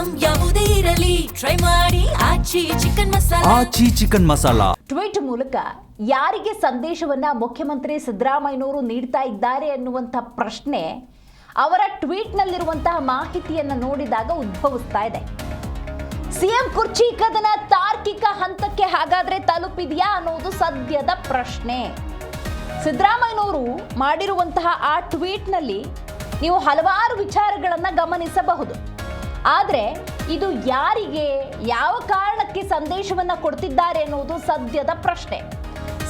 Item ಯಾವುದೇ ಇರಲಿ try ಮಾಡಿ ಆಚಿ ಚಿಕನ್ ಮಸಾಲಾ. ಟ್ವೀಟ್ ಮೂಲಕ ಯಾರಿಗೆ ಸಂದೇಶವನ್ನ ಮುಖ್ಯಮಂತ್ರಿ ಸಿದ್ದರಾಮಯ್ಯನವರು ನೀಡ್ತಾ ಇದ್ದಾರೆ ಅನ್ನುವಂಥ ಪ್ರಶ್ನೆ ಅವರ ಟ್ವೀಟ್ನಲ್ಲಿರುವಂತಹ ಮಾಹಿತಿಯನ್ನು ನೋಡಿದಾಗ ಉದ್ಭವಿಸ್ತಾ ಇದೆ. ಸಿಎಂ ಕುರ್ಚಿ ಕದನ ತಾರ್ಕಿಕ ಹಂತಕ್ಕೆ ಹಾಗಾದ್ರೆ ತಲುಪಿದೆಯಾ ಅನ್ನೋದು ಸದ್ಯದ ಪ್ರಶ್ನೆ. ಸಿದ್ದರಾಮಯ್ಯನವರು ಮಾಡಿರುವಂತಹ ಆ ಟ್ವೀಟ್ನಲ್ಲಿ ನೀವು ಹಲವಾರು ವಿಚಾರಗಳನ್ನು ಗಮನಿಸಬಹುದು. ಆದರೆ ಇದು ಯಾರಿಗೆ ಯಾವ ಕಾರಣಕ್ಕೆ ಸಂದೇಶವನ್ನು ಕೊಡ್ತಿದ್ದಾರೆ ಅನ್ನೋದು ಸದ್ಯದ ಪ್ರಶ್ನೆ.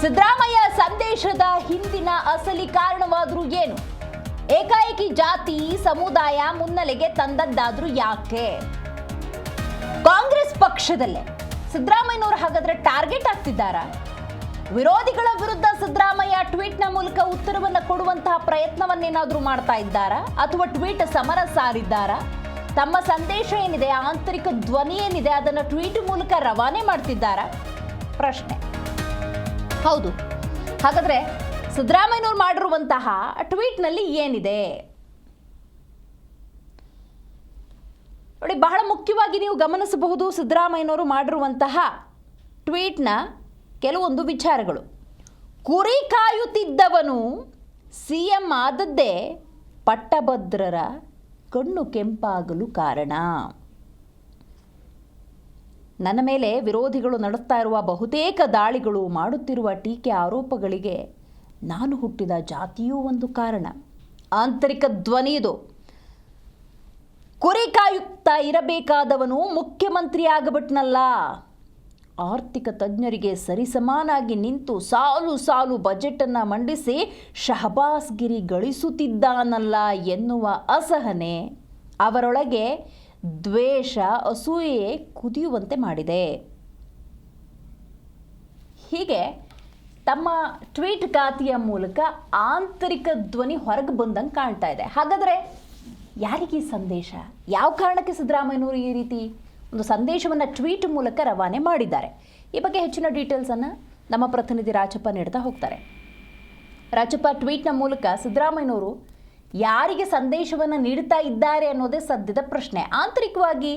ಸಿದ್ದರಾಮಯ್ಯ ಸಂದೇಶದ ಹಿಂದಿನ ಅಸಲಿ ಕಾರಣವಾದರೂ ಏನು? ಏಕಾಏಕಿ ಜಾತಿ ಸಮುದಾಯ ಮುನ್ನೆಲೆಗೆ ತಂದದ್ದಾದ್ರೂ ಯಾಕೆ? ಕಾಂಗ್ರೆಸ್ ಪಕ್ಷದಲ್ಲೇ ಸಿದ್ದರಾಮಯ್ಯನವರು ಹಾಗಾದ್ರೆ ಟಾರ್ಗೆಟ್ ಆಗ್ತಿದ್ದಾರಾ? ವಿರೋಧಿಗಳ ವಿರುದ್ಧ ಸಿದ್ದರಾಮಯ್ಯ ಟ್ವೀಟ್ನ ಮೂಲಕ ಉತ್ತರವನ್ನು ಕೊಡುವಂತಹ ಪ್ರಯತ್ನವನ್ನೇನಾದರೂ ಮಾಡ್ತಾ ಇದ್ದಾರಾ ಅಥವಾ ಟ್ವೀಟ್ ಸಮರ ಸಾರಿದ್ದಾರಾ? ತಮ್ಮ ಸಂದೇಶ ಏನಿದೆ, ಆಂತರಿಕ ಧ್ವನಿ ಏನಿದೆ, ಅದನ್ನು ಟ್ವೀಟ್ ಮೂಲಕ ರವಾನೆ ಮಾಡ್ತಿದ್ದಾರಾ? ಪ್ರಶ್ನೆ. ಹೌದು. ಹಾಗಾದ್ರೆ ಸಿದ್ದರಾಮಯ್ಯನವರು ಮಾಡಿರುವಂತಹ ಟ್ವೀಟ್ನಲ್ಲಿ ಏನಿದೆ ನೋಡಿ. ಬಹಳ ಮುಖ್ಯವಾಗಿ ನೀವು ಗಮನಿಸಬಹುದು ಸಿದ್ದರಾಮಯ್ಯನವರು ಮಾಡಿರುವಂತಹ ಟ್ವೀಟ್ನ ಕೆಲವೊಂದು ವಿಚಾರಗಳು. ಕುರಿ ಕಾಯುತ್ತಿದ್ದವನು ಸಿಎಂ ಆದದ್ದೇ ಪಟ್ಟಭದ್ರರ ಕಣ್ಣು ಕೆಂಪಾಗಲು ಕಾರಣ. ನನ್ನ ಮೇಲೆ ವಿರೋಧಿಗಳು ನಡೆಸ್ತಾ ಇರುವ ಬಹುತೇಕ ದಾಳಿಗಳು, ಮಾಡುತ್ತಿರುವ ಟೀಕೆ ಆರೋಪಗಳಿಗೆ ನಾನು ಹುಟ್ಟಿದ ಜಾತಿಯೂ ಒಂದು ಕಾರಣ. ಆಂತರಿಕ ಧ್ವನಿ ಇದು. ಕುರಿ ಕಾಯುತ್ತಾ ಇರಬೇಕಾದವನು ಮುಖ್ಯಮಂತ್ರಿ ಆಗಬಿಟ್ನಲ್ಲ. ಆರ್ಥಿಕ ತಜ್ಞರಿಗೆ ಸರಿಸಮಾನಾಗಿ ನಿಂತು ಸಾಲು ಸಾಲು ಬಜೆಟನ್ನು ಮಂಡಿಸಿ ಶಹಬಾಸ್ಗಿರಿ ಗಳಿಸುತ್ತಿದ್ದಾನಲ್ಲ ಎನ್ನುವ ಅಸಹನೆ ಅವರೊಳಗೆ ದ್ವೇಷ, ಅಸೂಯೆ ಕುದಿಯುವಂತೆ ಮಾಡಿದೆ. ಹೀಗೆ ತಮ್ಮ ಟ್ವೀಟ್ ಖಾತೆಯ ಮೂಲಕ ಆಂತರಿಕ ಧ್ವನಿ ಹೊರಗೆ ಬಂದಂಗೆ ಕಾಣ್ತಾ ಇದೆ. ಹಾಗಾದರೆ ಯಾರಿಗೆ ಸಂದೇಶ? ಯಾವ ಕಾರಣಕ್ಕೆ ಸಿದ್ದರಾಮಯ್ಯನವರು ಈ ರೀತಿ ಒಂದು ಸಂದೇಶವನ್ನು ಟ್ವೀಟ್ ಮೂಲಕ ರವಾನೆ ಮಾಡಿದ್ದಾರೆ? ಈ ಬಗ್ಗೆ ಹೆಚ್ಚಿನ ಡೀಟೇಲ್ಸನ್ನು ನಮ್ಮ ಪ್ರತಿನಿಧಿ ರಾಜಪ್ಪ ನೀಡ್ತಾ ಹೋಗ್ತಾರೆ. ರಾಜಪ್ಪ, ಟ್ವೀಟ್ನ ಮೂಲಕ ಸಿದ್ದರಾಮಯ್ಯನವರು ಯಾರಿಗೆ ಸಂದೇಶವನ್ನು ನೀಡ್ತಾ ಇದ್ದಾರೆ ಅನ್ನೋದೇ ಸದ್ಯದ ಪ್ರಶ್ನೆ. ಆಂತರಿಕವಾಗಿ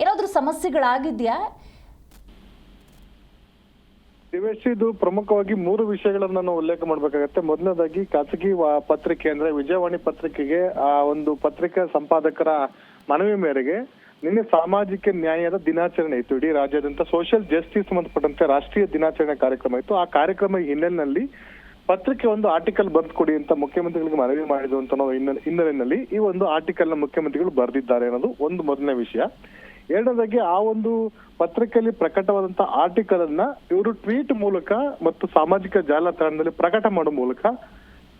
ಏನಾದರೂ ಸಮಸ್ಯೆಗಳಾಗಿದೆಯಾ? ಇದು ಪ್ರಮುಖವಾಗಿ 3 ವಿಷಯಗಳನ್ನ ನಾವು ಉಲ್ಲೇಖ ಮಾಡಬೇಕಾಗತ್ತೆ. ಮೊದಲನೇದಾಗಿ ಖಾಸಗಿ ಪತ್ರಿಕೆ ಅಂದ್ರೆ ವಿಜಯವಾಣಿ ಪತ್ರಿಕೆಗೆ ಆ ಒಂದು ಪತ್ರಿಕಾ ಸಂಪಾದಕರ ಮನವಿ ಮೇರೆಗೆ ನಿನ್ನೆ ಸಾಮಾಜಿಕ ನ್ಯಾಯದ ದಿನಾಚರಣೆ ಇತ್ತು. ಇಡೀ ರಾಜ್ಯಾದ್ಯಂತ ಸೋಷಿಯಲ್ ಜಸ್ಟಿಸ್ ಸಂಬಂಧಪಟ್ಟಂತೆ ರಾಷ್ಟ್ರೀಯ ದಿನಾಚರಣೆ ಕಾರ್ಯಕ್ರಮ ಇತ್ತು. ಆ ಕಾರ್ಯಕ್ರಮ ಹಿನ್ನೆಲೆಯಲ್ಲಿ ಪತ್ರಿಕೆ ಒಂದು ಆರ್ಟಿಕಲ್ ಬರೆದು ಕೊಡಿ ಅಂತ ಮುಖ್ಯಮಂತ್ರಿಗಳಿಗೆ ಮನವಿ ಮಾಡಿದ್ರು ಅಂತ ನಾವು ಹಿನ್ನೆಲೆಯಲ್ಲಿ ಈ ಒಂದು ಆರ್ಟಿಕಲ್ ನ ಮುಖ್ಯಮಂತ್ರಿಗಳು ಬರೆದಿದ್ದಾರೆ ಅನ್ನೋದು ಒಂದು ಮೊದಲನೇ ವಿಷಯ. ಎರಡನೇದಾಗಿ ಆ ಒಂದು ಪತ್ರಿಕೆಯಲ್ಲಿ ಪ್ರಕಟವಾದಂತಹ ಆರ್ಟಿಕಲ್ ಅನ್ನ ಇವರು ಟ್ವೀಟ್ ಮೂಲಕ ಮತ್ತು ಸಾಮಾಜಿಕ ಜಾಲತಾಣದಲ್ಲಿ ಪ್ರಕಟ ಮಾಡುವ ಮೂಲಕ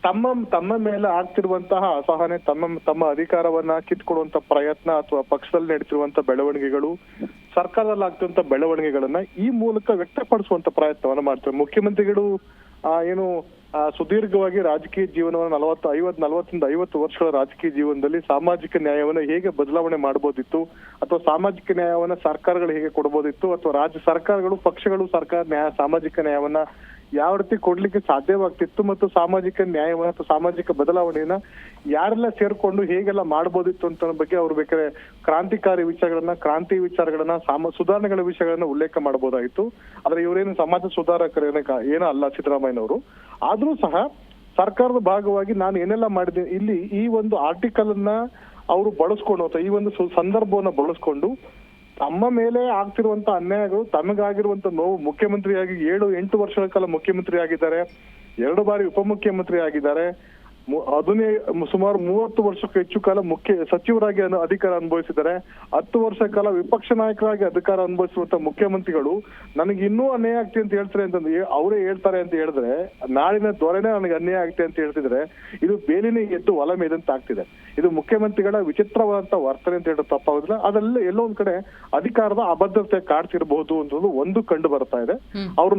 ತಮ್ಮ ಮೇಲೆ ಆಗ್ತಿರುವಂತಹ ಅಸಹನೆ, ತಮ್ಮ ಅಧಿಕಾರವನ್ನ ಕಿತ್ಕೊಡುವಂತ ಪ್ರಯತ್ನ ಅಥವಾ ಪಕ್ಷದಲ್ಲಿ ನಡೀತಿರುವಂತ ಬೆಳವಣಿಗೆಗಳು, ಸರ್ಕಾರದಲ್ಲಿ ಆಗ್ತಿರುವಂತ ಬೆಳವಣಿಗೆಗಳನ್ನ ಈ ಮೂಲಕ ವ್ಯಕ್ತಪಡಿಸುವಂತ ಪ್ರಯತ್ನವನ್ನ ಮಾಡ್ತಾರೆ. ಮುಖ್ಯಮಂತ್ರಿಗಳು ಏನು ಸುದೀರ್ಘವಾಗಿ ರಾಜಕೀಯ ಜೀವನವನ್ನು 40-50 ವರ್ಷಗಳ ರಾಜಕೀಯ ಜೀವನದಲ್ಲಿ ಸಾಮಾಜಿಕ ನ್ಯಾಯವನ್ನ ಹೇಗೆ ಬದಲಾವಣೆ ಮಾಡಬಹುದಿತ್ತು ಅಥವಾ ಸಾಮಾಜಿಕ ನ್ಯಾಯವನ್ನ ಸರ್ಕಾರಗಳು ಹೇಗೆ ಕೊಡಬಹುದಿತ್ತು ಅಥವಾ ರಾಜ್ಯ ಸರ್ಕಾರಗಳು, ಪಕ್ಷಗಳು ಸಾಮಾಜಿಕ ನ್ಯಾಯವನ್ನ ಯಾವ ರೀತಿ ಕೊಡ್ಲಿಕ್ಕೆ ಸಾಧ್ಯವಾಗ್ತಿತ್ತು ಮತ್ತು ಸಾಮಾಜಿಕ ನ್ಯಾಯವನ್ನ ಅಥವಾ ಸಾಮಾಜಿಕ ಬದಲಾವಣೆಯನ್ನ ಯಾರೆಲ್ಲ ಸೇರ್ಕೊಂಡು ಹೇಗೆಲ್ಲ ಮಾಡಬಹುದಿತ್ತು ಅಂತ ಬಗ್ಗೆ ಅವ್ರು ಬೇಕಾದ್ರೆ ಕ್ರಾಂತಿ ವಿಚಾರಗಳನ್ನ ಸುಧಾರಣೆಗಳ ವಿಷಯಗಳನ್ನ ಉಲ್ಲೇಖ ಮಾಡಬಹುದಾಗಿತ್ತು. ಆದ್ರೆ ಇವರೇನು ಸಮಾಜ ಸುಧಾರಕರೇನ ಏನೋ ಅಲ್ಲ ಸಿದ್ದರಾಮಯ್ಯನವರು. ಆದ್ರೂ ಸಹ ಸರ್ಕಾರದ ಭಾಗವಾಗಿ ನಾನು ಏನೆಲ್ಲ ಮಾಡಿದ್ದೀನಿ ಇಲ್ಲಿ ಈ ಒಂದು ಆರ್ಟಿಕಲ್ ಅನ್ನ ಅವರು ಬಳಸ್ಕೊಂಡು ಅಥವಾ ಈ ಒಂದು ಸಂದರ್ಭವನ್ನ ಬಳಸ್ಕೊಂಡು ತಮ್ಮ ಮೇಲೆ ಆಗ್ತಿರುವಂತ ಅನ್ಯಾಯಗಳು, ತಮಗಾಗಿರುವಂತ ನೋವು, ಮುಖ್ಯಮಂತ್ರಿಯಾಗಿ 7-8 ವರ್ಷಗಳ ಕಾಲ ಮುಖ್ಯಮಂತ್ರಿ ಆಗಿದ್ದಾರೆ, 2 ಬಾರಿ ಉಪಮುಖ್ಯಮಂತ್ರಿ ಆಗಿದ್ದಾರೆ, ಸುಮಾರು 30 ವರ್ಷಕ್ಕೂ ಹೆಚ್ಚು ಕಾಲ ಮುಖ್ಯ ಸಚಿವರಾಗಿ ಅಧಿಕಾರ ಅನುಭವಿಸಿದ್ದಾರೆ, 10 ವರ್ಷ ಕಾಲ ವಿಪಕ್ಷ ನಾಯಕರಾಗಿ ಅಧಿಕಾರ ಅನುಭವಿಸಿರುವಂತ ಮುಖ್ಯಮಂತ್ರಿಗಳು ನನಗೆ ಇನ್ನೂ ಅನ್ಯಾಯ ಆಗ್ತಿ ಅಂತ ಹೇಳ್ತಾರೆ ಅಂತಂದ್ರೆ ಅವರೇ ಹೇಳ್ತಾರೆ ಅಂತ ಹೇಳಿದ್ರೆ, ನಾಳಿನ ದೊರೆನೇ ನನಗೆ ಅನ್ಯಾಯ ಆಗ್ತಿ ಅಂತ ಹೇಳ್ತಿದ್ರೆ ಇದು ಬೇಲಿನೇ ಎದ್ದು ಹೊಲ ಮೇದಂತ ಆಗ್ತಿದೆ. ಇದು ಮುಖ್ಯಮಂತ್ರಿಗಳ ವಿಚಿತ್ರವಾದಂತ ವರ್ತನೆ ಅಂತ ಹೇಳೋ ತಪ್ಪಾಗೋದಿಲ್ಲ. ಅದೆಲ್ಲ ಎಲ್ಲೋ ಒಂದ್ ಕಡೆ ಅಧಿಕಾರದ ಅಭದ್ರತೆ ಕಾಡ್ತಿರಬಹುದು ಅನ್ನೋದು ಒಂದು ಕಂಡು ಬರ್ತಾ ಇದೆ.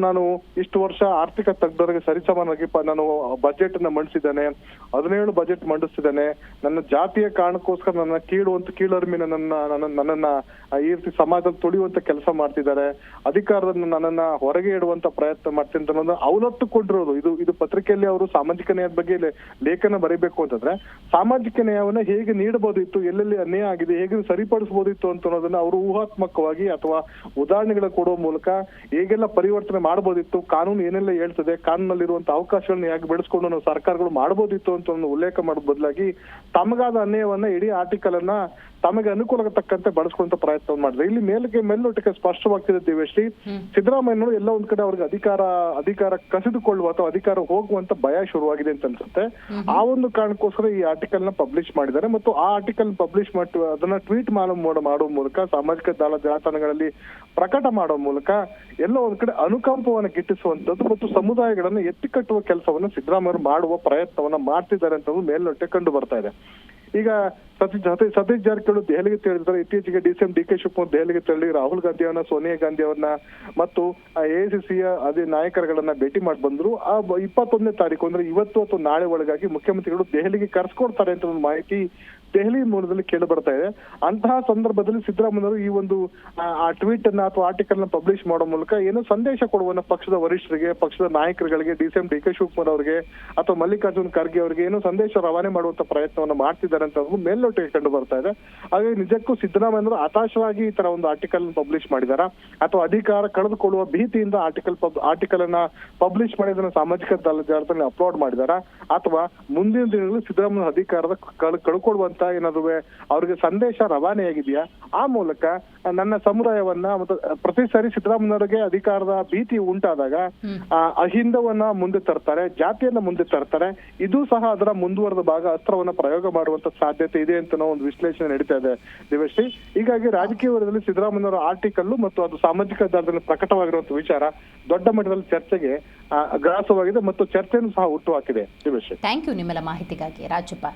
ನಾನು ಇಷ್ಟು ವರ್ಷ ಆರ್ಥಿಕ ತಜ್ಞರಿಗೆ ಸರಿಸಮಾನಾಗಿ ನಾನು ಬಜೆಟ್ ಅನ್ನ ಮಂಡಿಸಿದ್ದೇನೆ, 17 ಬಜೆಟ್ ಮಂಡಿಸ್ತಿದ್ದಾನೆ. ನನ್ನ ಜಾತಿಯ ಕಾರಣಕ್ಕೋಸ್ಕರ ನನ್ನ ಕೀಳರಿಮಿನ ನನ್ನನ್ನ ಈ ರೀತಿ ಸಮಾಜದಲ್ಲಿ ತುಳಿಯುವಂತ ಕೆಲಸ ಮಾಡ್ತಿದ್ದಾರೆ, ಅಧಿಕಾರದಿಂದ ನನ್ನನ್ನ ಹೊರಗೆ ಇಡುವಂತ ಪ್ರಯತ್ನ ಮಾಡ್ತೀನಿ ಅನ್ನೋದನ್ನ ಅವಲತ್ತುಕೊಂಡಿರೋದು. ಇದು ಪತ್ರಿಕೆಯಲ್ಲಿ ಅವರು ಸಾಮಾಜಿಕ ನ್ಯಾಯದ ಬಗ್ಗೆ ಲೇಖನ ಬರೀಬೇಕು ಅಂತಂದ್ರೆ ಸಾಮಾಜಿಕ ನ್ಯಾಯವನ್ನ ಹೇಗೆ ನೀಡಬಹುದಿತ್ತು, ಎಲ್ಲೆಲ್ಲಿ ಅನ್ಯಾಯ ಆಗಿದೆ, ಹೇಗೆ ಸರಿಪಡಿಸಬಹುದಿತ್ತು ಅಂತ ಅನ್ನೋದನ್ನ ಅವರು ಊಹಾತ್ಮಕವಾಗಿ ಅಥವಾ ಉದಾಹರಣೆಗಳ ಕೊಡುವ ಮೂಲಕ ಹೇಗೆಲ್ಲ ಪರಿವರ್ತನೆ ಮಾಡಬಹುದಿತ್ತು, ಕಾನೂನು ಏನೆಲ್ಲ ಹೇಳ್ತದೆ, ಕಾನೂನಲ್ಲಿರುವಂತಹ ಅವಕಾಶಗಳನ್ನ ಹೇಗೆ ಬೆಳೆಸ್ಕೊಂಡು ನಾವು ಸರ್ಕಾರಗಳು ಮಾಡಬಹುದಿತ್ತು ಅಂತ ಒಂದು ಉಲ್ಲೇಖ ಮಾಡೋದ್ ಬದಲಾಗಿ ತಮಗಾದ ಅನ್ಯಾಯವನ್ನ ಇಡೀ ಆರ್ಟಿಕಲ್ ಅನ್ನ ತಮಗೆ ಅನುಕೂಲಕ್ಕೆ ತಕ್ಕಂತೆ ಬಳಸ್ಕೊಂತ ಪ್ರಯತ್ನ ಮಾಡಿದ್ರೆ ಇಲ್ಲಿ ಮೇಲ್ನೋಟಕ್ಕೆ ಸ್ಪಷ್ಟವಾಗ್ತಿದೆ ದಿವ್ಯಶ್ರೀ, ಸಿದ್ದರಾಮಯ್ಯನವರು ಎಲ್ಲ ಒಂದ್ ಕಡೆ ಅವ್ರಿಗೆ ಅಧಿಕಾರ ಕಸಿದುಕೊಳ್ಳುವ ಅಥವಾ ಅಧಿಕಾರ ಹೋಗುವಂತ ಭಯ ಶುರುವಾಗಿದೆ ಅಂತ ಅನ್ಸುತ್ತೆ. ಆ ಒಂದು ಕಾರಣಕ್ಕೋಸ್ಕರ ಈ ಆರ್ಟಿಕಲ್ ನ ಪಬ್ಲಿಷ್ ಮಾಡಿದ್ದಾರೆ ಮತ್ತು ಆ ಆರ್ಟಿಕಲ್ ಪಬ್ಲಿಷ್ ಮಾಡಿ ಅದನ್ನ ಟ್ವೀಟ್ ಮಾಡುವ ಮೂಲಕ ಸಾಮಾಜಿಕ ಜಾಲತಾಣಗಳಲ್ಲಿ ಪ್ರಕಟ ಮಾಡುವ ಮೂಲಕ ಎಲ್ಲ ಒಂದ್ ಕಡೆ ಅನುಕಂಪವನ್ನ ಗಿಟ್ಟಿಸುವಂತದ್ದು ಮತ್ತು ಸಮುದಾಯಗಳನ್ನ ಎತ್ತಿಕಟ್ಟುವ ಕೆಲಸವನ್ನ ಸಿದ್ದರಾಮಯ್ಯ ಮಾಡುವ ಪ್ರಯತ್ನವನ್ನ ಮಾಡ್ತಿದ್ದಾರೆ ಅಂತ ಮೇಲ್ನೋಟಕ್ಕೆ ಕಂಡು ಬರ್ತಾ ಇದೆ. ಈಗ ಸತೀಶ್ ಜಾರಕಿಹೊಳಿ ದೆಹಲಿಗೆ ತೆರಳಿದ್ದಾರೆ. ಇತ್ತೀಚೆಗೆ DCM DK ಶಿವಕುಮಾರ್ ದೆಹಲಿಗೆ ತೆರಳಿ ರಾಹುಲ್ ಗಾಂಧಿ ಅವರನ್ನ, ಸೋನಿಯಾ ಗಾಂಧಿ ಅವರನ್ನ ಮತ್ತು AICCಯ ಅದೇ ನಾಯಕರುಗಳನ್ನ ಭೇಟಿ ಮಾಡಿ ಬಂದ್ರು. ಆ 21ನೇ ತಾರೀಕು ಅಂದ್ರೆ ಇವತ್ತು ಅಥವಾ ನಾಳೆ ಒಳಗಾಗಿ ಮುಖ್ಯಮಂತ್ರಿಗಳು ದೆಹಲಿಗೆ ಕರ್ಸ್ಕೊಡ್ತಾರೆ ಅಂತ ಒಂದು ಮಾಹಿತಿ ದೆಹಲಿ ಮೂಲದಲ್ಲಿ ಕೇಳಿ ಬರ್ತಾ ಇದೆ. ಅಂತಹ ಸಂದರ್ಭದಲ್ಲಿ ಸಿದ್ದರಾಮಯ್ಯವರು ಈ ಒಂದು ಆ ಟ್ವೀಟ್ ಅನ್ನ ಅಥವಾ ಆರ್ಟಿಕಲ್ ನ ಪಬ್ಲಿಷ್ ಮಾಡೋ ಮೂಲಕ ಏನೋ ಸಂದೇಶ ಕೊಡುವನ್ನ ಪಕ್ಷದ ವರಿಷ್ಠರಿಗೆ, ಪಕ್ಷದ ನಾಯಕರುಗಳಿಗೆ, DCM DK ಶಿವಕುಮಾರ್ ಅವರಿಗೆ ಅಥವಾ ಮಲ್ಲಿಕಾರ್ಜುನ್ ಖರ್ಗೆ ಅವರಿಗೆ ಏನೋ ಸಂದೇಶ ರವಾನೆ ಮಾಡುವಂತ ಪ್ರಯತ್ನವನ್ನ ಮಾಡ್ತಿದ್ದಾರೆ ಅಂತ ಮೇಲ್ನೋಟಕ್ಕೆ ಕಂಡು ಬರ್ತಾ ಇದೆ. ಹಾಗಾಗಿ ನಿಜಕ್ಕೂ ಸಿದ್ದರಾಮಯ್ಯವರು ಹತಾಶವಾಗಿ ಈ ತರ ಒಂದು ಆರ್ಟಿಕಲ್ ಪಬ್ಲಿಷ್ ಮಾಡಿದಾರ ಅಥವಾ ಅಧಿಕಾರ ಕಳೆದುಕೊಳ್ಳುವ ಭೀತಿಯಿಂದ ಆರ್ಟಿಕಲ್ ಅನ್ನ ಪಬ್ಲಿಷ್ ಮಾಡಿ ಅದನ್ನ ಸಾಮಾಜಿಕ ಜಾಲತಾಣದಲ್ಲಿ ಅಪ್ಲೋಡ್ ಮಾಡಿದಾರ ಅಥವಾ ಮುಂದಿನ ದಿನಗಳಲ್ಲಿ ಸಿದ್ದರಾಮಯ್ಯ ಅಧಿಕಾರದ ಕಳ್ಕೊಳ್ಳುವಂತ ಏನಾದ್ರು ಅವ್ರಿಗೆ ಸಂದೇಶ ರವಾನೆಯಾಗಿದೆಯಾ, ಆ ಮೂಲಕ ನನ್ನ ಸಮುದಾಯವನ್ನ ಮತ್ತು ಪ್ರತಿ ಸಾರಿ ಸಿದ್ದರಾಮಯ್ಯವರಿಗೆ ಅಧಿಕಾರದ ಭೀತಿ ಉಂಟಾದಾಗ ಅಹಿಂದವನ್ನ ಮುಂದೆ ತರ್ತಾರೆ, ಜಾತಿಯನ್ನ ಮುಂದೆ ತರ್ತಾರೆ. ಇದು ಸಹ ಅದರ ಮುಂದುವರೆದ ಭಾಗ, ಅಸ್ತ್ರವನ್ನ ಪ್ರಯೋಗ ಮಾಡುವಂತ ಸಾಧ್ಯತೆ ಇದೆ ಅಂತ ನಾವು ಒಂದು ವಿಶ್ಲೇಷಣೆ ನಡೀತಾ ಇದೆ ದಿವ್ಯಶ್ರೀ. ಹೀಗಾಗಿ ರಾಜಕೀಯ ವಲಯದಲ್ಲಿ ಸಿದ್ದರಾಮಯ್ಯವರ ಆರ್ಟಿಕಲ್ ಮತ್ತು ಅದು ಸಾಮಾಜಿಕ ಜಾಲದಲ್ಲಿ ಪ್ರಕಟವಾಗಿರುವಂತ ವಿಚಾರ ದೊಡ್ಡ ಮಟ್ಟದಲ್ಲಿ ಚರ್ಚೆಗೆ ಗ್ರಾಸವಾಗಿದೆ ಮತ್ತು ಚರ್ಚೆಯನ್ನು ಸಹ ಹುಟ್ಟು ಹಾಕಿದೆ ದಿವ್ಯಶ್ರೀ. ಥ್ಯಾಂಕ್ ಯು ನಿಮ್ಮೆಲ್ಲ ಮಾಹಿತಿಗಾಗಿ ರಾಜಪ್ಪ.